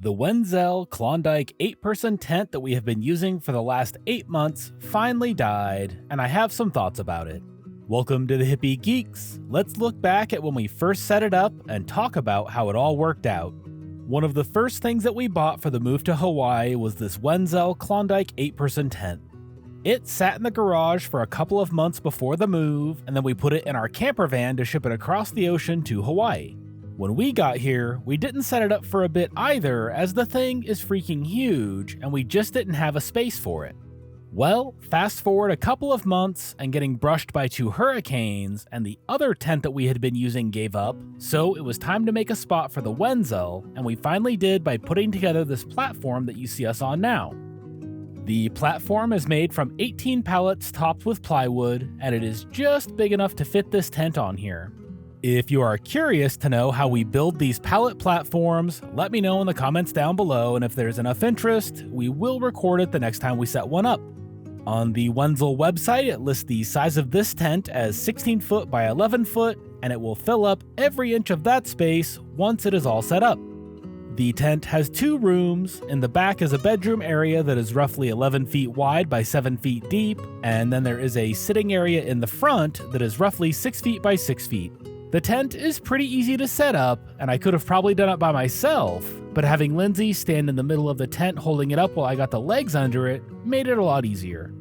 The Wenzel Klondike 8-person tent that we have been using for the last 8 months finally died, and I have some thoughts about it. Welcome to the Hippie Geeks. Let's look back at when we first set it up and talk about how it all worked out. One of the first things that we bought for the move to Hawaii was this Wenzel Klondike 8-person tent. It sat in the garage for a couple of months before the move, and then we put it in our camper van to ship it across the ocean to Hawaii. When we got here, we didn't set it up for a bit either, as the thing is freaking huge, and we just didn't have a space for it. Well, fast forward a couple of months, and getting brushed by 2 hurricanes, and the other tent that we had been using gave up, so it was time to make a spot for the Wenzel, and we finally did by putting together this platform that you see us on now. The platform is made from 18 pallets topped with plywood, and it is just big enough to fit this tent on here. If you are curious to know how we build these pallet platforms, let me know in the comments down below, and if there's enough interest, we will record it the next time we set one up. On the Wenzel website, it lists the size of this tent as 16 foot by 11 foot, and it will fill up every inch of that space once it is all set up. The tent has 2 rooms. In the back is a bedroom area that is roughly 11 feet wide by 7 feet deep, and then there is a sitting area in the front that is roughly 6 feet by 6 feet. The tent is pretty easy to set up, and I could have probably done it by myself, but having Lindsay stand in the middle of the tent holding it up while I got the legs under it made it a lot easier.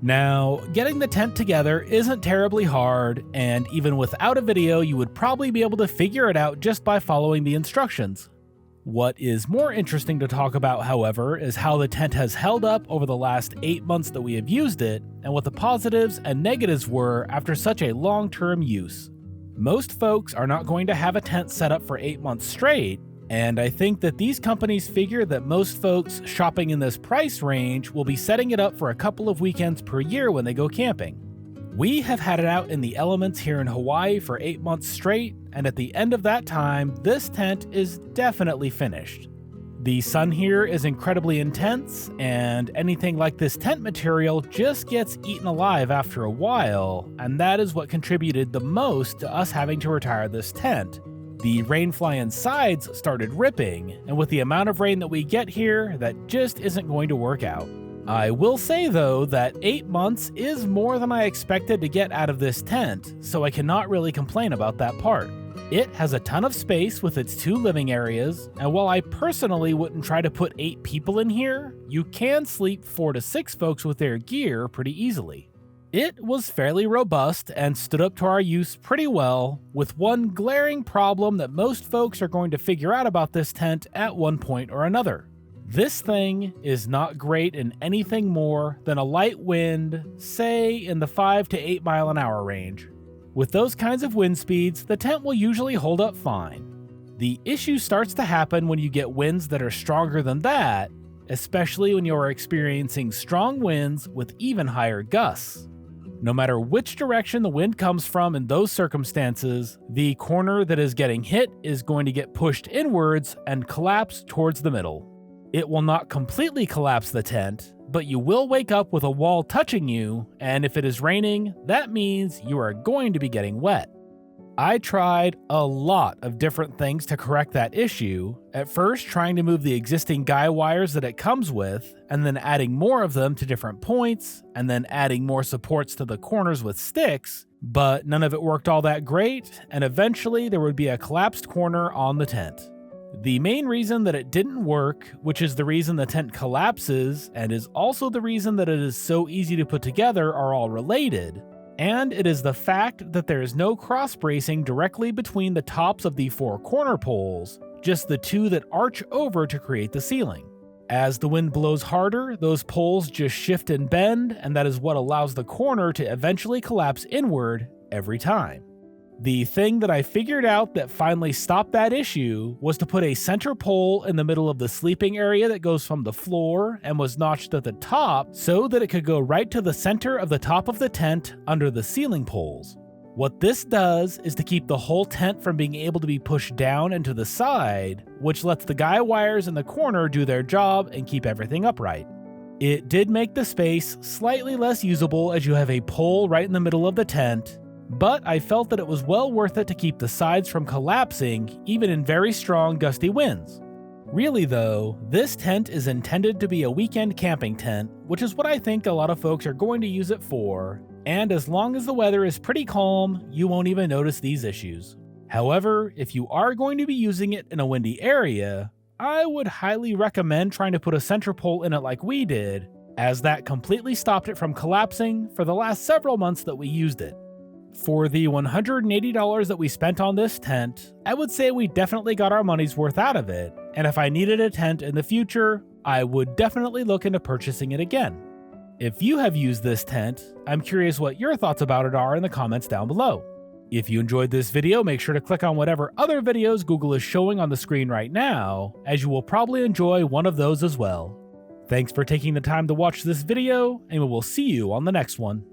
Now, getting the tent together isn't terribly hard, and even without a video, you would probably be able to figure it out just by following the instructions. What is more interesting to talk about, however, is how the tent has held up over the last 8 months that we have used it, and what the positives and negatives were after such a long-term use. Most folks are not going to have a tent set up for 8 months straight, and I think that these companies figure that most folks shopping in this price range will be setting it up for a couple of weekends per year when they go camping. We have had it out in the elements here in Hawaii for 8 months straight, and at the end of that time, this tent is definitely finished. The sun here is incredibly intense, and anything like this tent material just gets eaten alive after a while, and that is what contributed the most to us having to retire this tent. The rainfly insides started ripping, and with the amount of rain that we get here, that just isn't going to work out. I will say though that 8 months is more than I expected to get out of this tent, so I cannot really complain about that part. It has a ton of space with its 2 living areas, and while I personally wouldn't try to put 8 people in here, you can sleep 4 to 6 folks with their gear pretty easily. It was fairly robust and stood up to our use pretty well, with one glaring problem that most folks are going to figure out about this tent at one point or another. This thing is not great in anything more than a light wind, say in the 5 to 8 mile an hour range. With those kinds of wind speeds, the tent will usually hold up fine. The issue starts to happen when you get winds that are stronger than that, especially when you are experiencing strong winds with even higher gusts. No matter which direction the wind comes from in those circumstances, the corner that is getting hit is going to get pushed inwards and collapse towards the middle. It will not completely collapse the tent, but you will wake up with a wall touching you, and if it is raining, that means you are going to be getting wet. I tried a lot of different things to correct that issue, at first trying to move the existing guy wires that it comes with, and then adding more of them to different points, and then adding more supports to the corners with sticks, but none of it worked all that great, and eventually there would be a collapsed corner on the tent. The main reason that it didn't work, which is the reason the tent collapses, and is also the reason that it is so easy to put together, are all related. And it is the fact that there is no cross bracing directly between the tops of the 4 corner poles, just the 2 that arch over to create the ceiling. As the wind blows harder, those poles just shift and bend, and that is what allows the corner to eventually collapse inward every time. The thing that I figured out that finally stopped that issue was to put a center pole in the middle of the sleeping area that goes from the floor and was notched at the top so that it could go right to the center of the top of the tent under the ceiling poles. What this does is to keep the whole tent from being able to be pushed down and to the side, which lets the guy wires in the corner do their job and keep everything upright. It did make the space slightly less usable as you have a pole right in the middle of the tent, but I felt that it was well worth it to keep the sides from collapsing even in very strong gusty winds. Really though, this tent is intended to be a weekend camping tent, which is what I think a lot of folks are going to use it for, and as long as the weather is pretty calm, you won't even notice these issues. However, if you are going to be using it in a windy area, I would highly recommend trying to put a center pole in it like we did, as that completely stopped it from collapsing for the last several months that we used it. For the $180 that we spent on this tent, I would say we definitely got our money's worth out of it, and if I needed a tent in the future, I would definitely look into purchasing it again. If you have used this tent, I'm curious what your thoughts about it are in the comments down below. If you enjoyed this video, make sure to click on whatever other videos Google is showing on the screen right now, as you will probably enjoy one of those as well. Thanks for taking the time to watch this video, and we will see you on the next one.